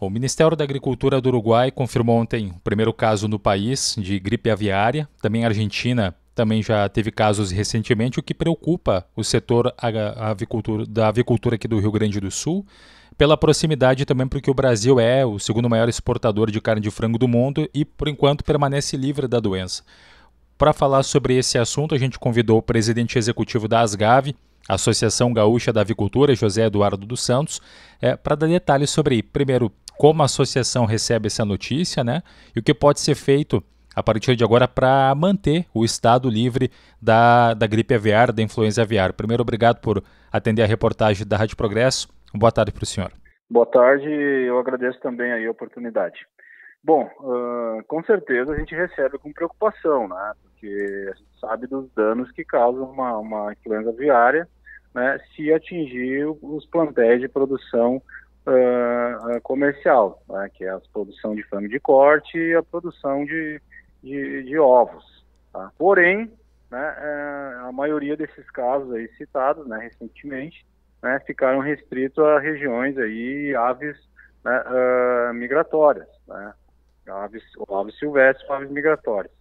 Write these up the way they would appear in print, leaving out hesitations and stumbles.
O Ministério da Agricultura do Uruguai confirmou ontem o primeiro caso no país de gripe aviária. Também a Argentina também já teve casos recentemente, o que preocupa o setor da avicultura aqui do Rio Grande do Sul, pela proximidade também, porque o Brasil é o segundo maior exportador de carne de frango do mundo e, por enquanto, permanece livre da doença. Para falar sobre esse assunto, a gente convidou o presidente executivo da Asgav, Associação Gaúcha da Avicultura, José Eduardo dos Santos, para dar detalhes sobre, primeiro, como a associação recebe essa notícia, né? E o que pode ser feito a partir de agora para manter o estado livre da gripe aviária, da influenza aviária. Primeiro, obrigado por atender a reportagem da Rádio Progresso. Boa tarde para o senhor. Boa tarde, eu agradeço também aí a oportunidade. Bom, com certeza a gente recebe com preocupação, né? Porque a gente sabe dos danos que causa uma influenza aviária, né? Se atingir os plantéis de produção comercial, né? Que é a produção de frango de corte e a produção de ovos. Tá? Porém, né, a maioria desses casos aí citados, né, recentemente, né, ficaram restritos a regiões aí, aves, né, migratórias, né, aves silvestres, aves migratórias.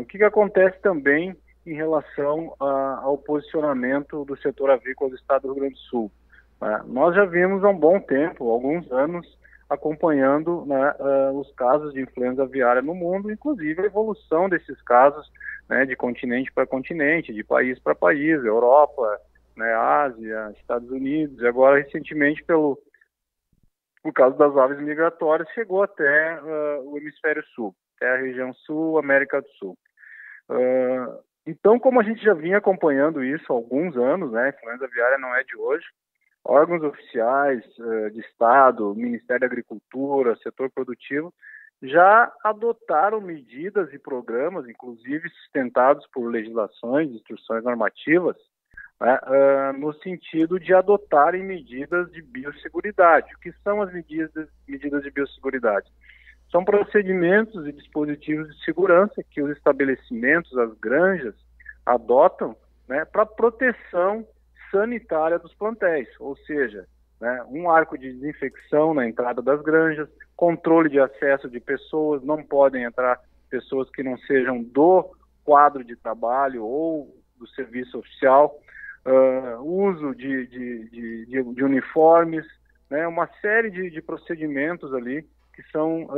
O que acontece também em relação ao posicionamento do setor avícola do estado do Rio Grande do Sul? Nós já vimos há um bom tempo, alguns anos, acompanhando, né, os casos de influenza aviária no mundo, inclusive a evolução desses casos, né, de continente para continente, de país para país, Europa, né, Ásia, Estados Unidos, e agora recentemente por causa das aves migratórias, chegou até o hemisfério sul, até a região sul, América do Sul. Então, como a gente já vinha acompanhando isso há alguns anos, né, a influenza aviária não é de hoje, órgãos oficiais de Estado, Ministério da Agricultura, setor produtivo, já adotaram medidas e programas, inclusive sustentados por legislações, instruções normativas, né, no sentido de adotarem medidas de biosseguridade. O que são as medidas de biosseguridade? São procedimentos e dispositivos de segurança que os estabelecimentos, as granjas, adotam, né, para proteção sanitária dos plantéis, ou seja, né, um arco de desinfecção na entrada das granjas, controle de acesso de pessoas, não podem entrar pessoas que não sejam do quadro de trabalho ou do serviço oficial, uso de uniformes, né, uma série de procedimentos ali que são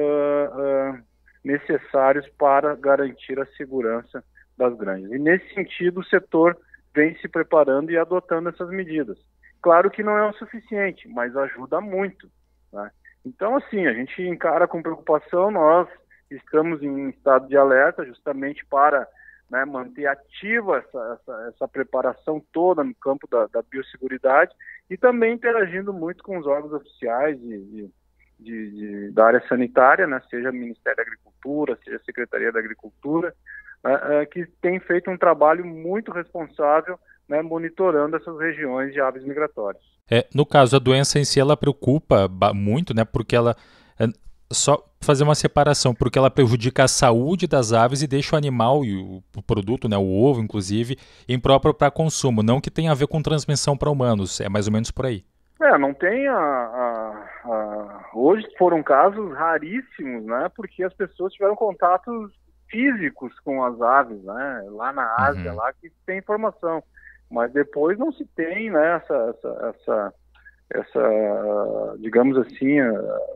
necessários para garantir a segurança das granjas. E nesse sentido o setor vem se preparando e adotando essas medidas. Claro que não é o suficiente, mas ajuda muito, né? Então, assim, a gente encara com preocupação, nós estamos em estado de alerta justamente para, né, manter ativa essa preparação toda no campo da biosseguridade e também interagindo muito com os órgãos oficiais da área sanitária, né, seja o Ministério da Agricultura, seja a Secretaria da Agricultura, que tem feito um trabalho muito responsável, né, monitorando essas regiões de aves migratórias. No caso, a doença em si, ela preocupa muito, né, porque ela, só fazer uma separação, porque ela prejudica a saúde das aves e deixa o animal e o produto, né, o ovo, inclusive, impróprio para consumo, não que tenha a ver com transmissão para humanos, é mais ou menos por aí. Não tem hoje foram casos raríssimos, né, porque as pessoas tiveram contatos físicos com as aves, né, lá na Ásia, lá que tem informação, mas depois não se tem, né, digamos assim,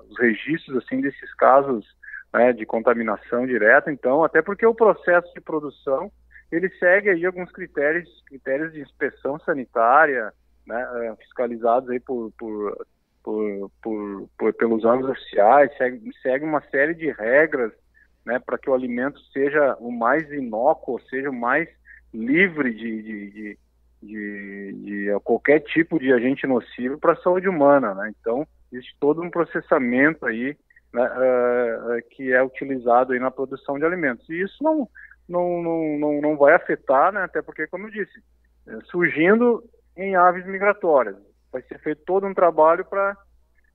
os registros assim desses casos, né, de contaminação direta. Então, até porque o processo de produção ele segue aí alguns critérios de inspeção sanitária, né, fiscalizados aí pelos órgãos oficiais, segue uma série de regras, né, para que o alimento seja o mais inócuo, seja o mais livre de qualquer tipo de agente nocivo para a saúde humana, né? Então, existe todo um processamento aí, né, que é utilizado aí na produção de alimentos. E isso não vai afetar, né, até porque, como eu disse, surgindo em aves migratórias, vai ser feito todo um trabalho para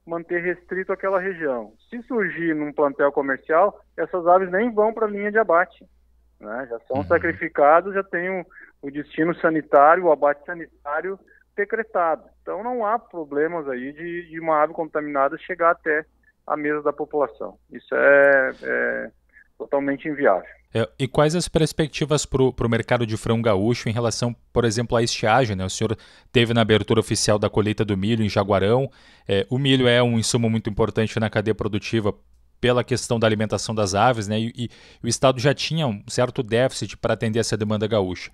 manter restrito aquela região. Se surgir num plantel comercial, essas aves nem vão para a linha de abate, né? Já são sacrificados, já tem o destino sanitário, o abate sanitário decretado. Então não há problemas aí de uma ave contaminada chegar até a mesa da população. Isso é totalmente inviável. E quais as perspectivas para o mercado de frango gaúcho em relação, por exemplo, à estiagem, né? O senhor teve na abertura oficial da colheita do milho em Jaguarão. O milho é um insumo muito importante na cadeia produtiva pela questão da alimentação das aves, né? E o Estado já tinha um certo déficit para atender essa demanda gaúcha.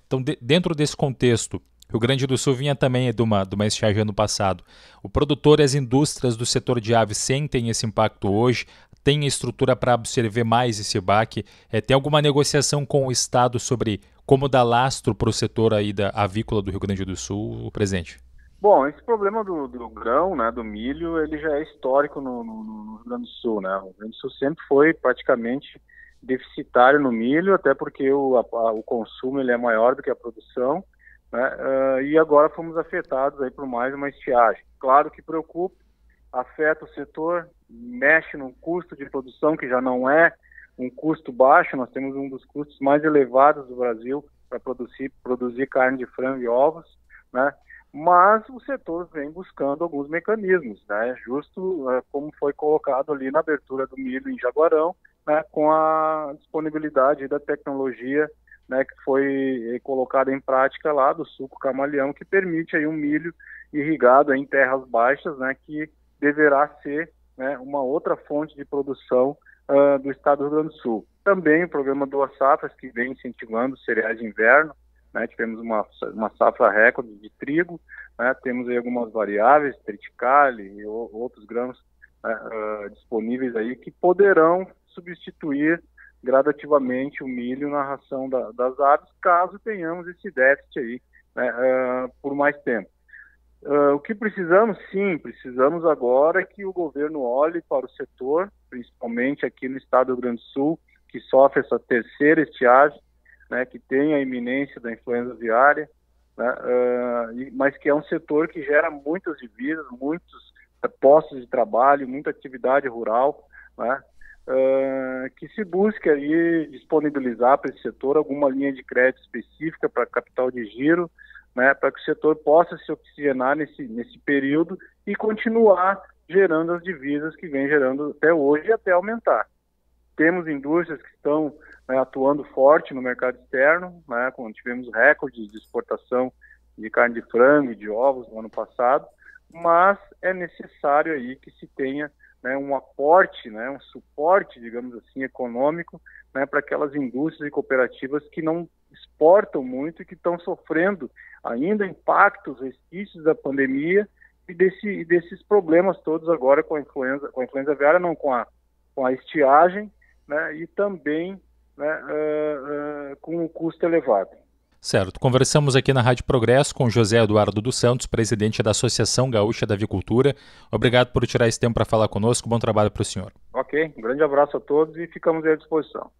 Então, dentro desse contexto, Rio Grande do Sul vinha também de uma estiagem ano passado. O produtor e as indústrias do setor de aves sentem esse impacto hoje? Tem estrutura para absorver mais esse baque? Tem alguma negociação com o Estado sobre como dar lastro para o setor aí da avícola do Rio Grande do Sul, presidente? Bom, esse problema do grão, né, do milho, ele já é histórico no Rio Grande do Sul, né? O Rio Grande do Sul sempre foi praticamente deficitário no milho, até porque o consumo ele é maior do que a produção, né? E agora fomos afetados aí por mais uma estiagem. Claro que preocupa, afeta o setor, mexe no custo de produção, que já não é um custo baixo. Nós temos um dos custos mais elevados do Brasil para produzir carne de frango e ovos, né? Mas o setor vem buscando alguns mecanismos, né? Justo como foi colocado ali na abertura do milho em Jaguarão, né? Com a disponibilidade da tecnologia, né, que foi colocada em prática lá do suco camaleão, que permite aí um milho irrigado em terras baixas, né, que deverá ser, né, uma outra fonte de produção do estado do Rio Grande do Sul. Também o programa Duas Safras, que vem incentivando cereais de inverno, né, tivemos uma safra recorde de trigo, né, temos aí algumas variáveis, triticale e outros grãos disponíveis aí que poderão substituir gradativamente o milho na ração das aves, caso tenhamos esse déficit aí, né, por mais tempo. O que precisamos, sim, precisamos agora que o governo olhe para o setor, principalmente aqui no estado do Rio Grande do Sul, que sofre essa terceira estiagem, né, que tem a iminência da influenza aviária, né, mas que é um setor que gera muitas divisas, muitos postos de trabalho, muita atividade rural, né, que se busque aí disponibilizar para esse setor alguma linha de crédito específica para capital de giro, né, para que o setor possa se oxigenar nesse período e continuar gerando as divisas que vem gerando até hoje e até aumentar. Temos indústrias que estão, né, atuando forte no mercado externo, né, quando tivemos recordes de exportação de carne de frango e de ovos no ano passado, mas é necessário aí que se tenha, né, um aporte, né, um suporte, digamos assim, econômico, né, para aquelas indústrias e cooperativas que não exportam muito e que estão sofrendo ainda impactos, resquícios da pandemia e desses problemas todos agora com a influenza aviária, não com a estiagem, né, e também, né, com o custo elevado. Certo. Conversamos aqui na Rádio Progresso com José Eduardo dos Santos, presidente da Associação Gaúcha da Avicultura. Obrigado por tirar esse tempo para falar conosco. Bom trabalho para o senhor. Ok, um grande abraço a todos e ficamos à disposição.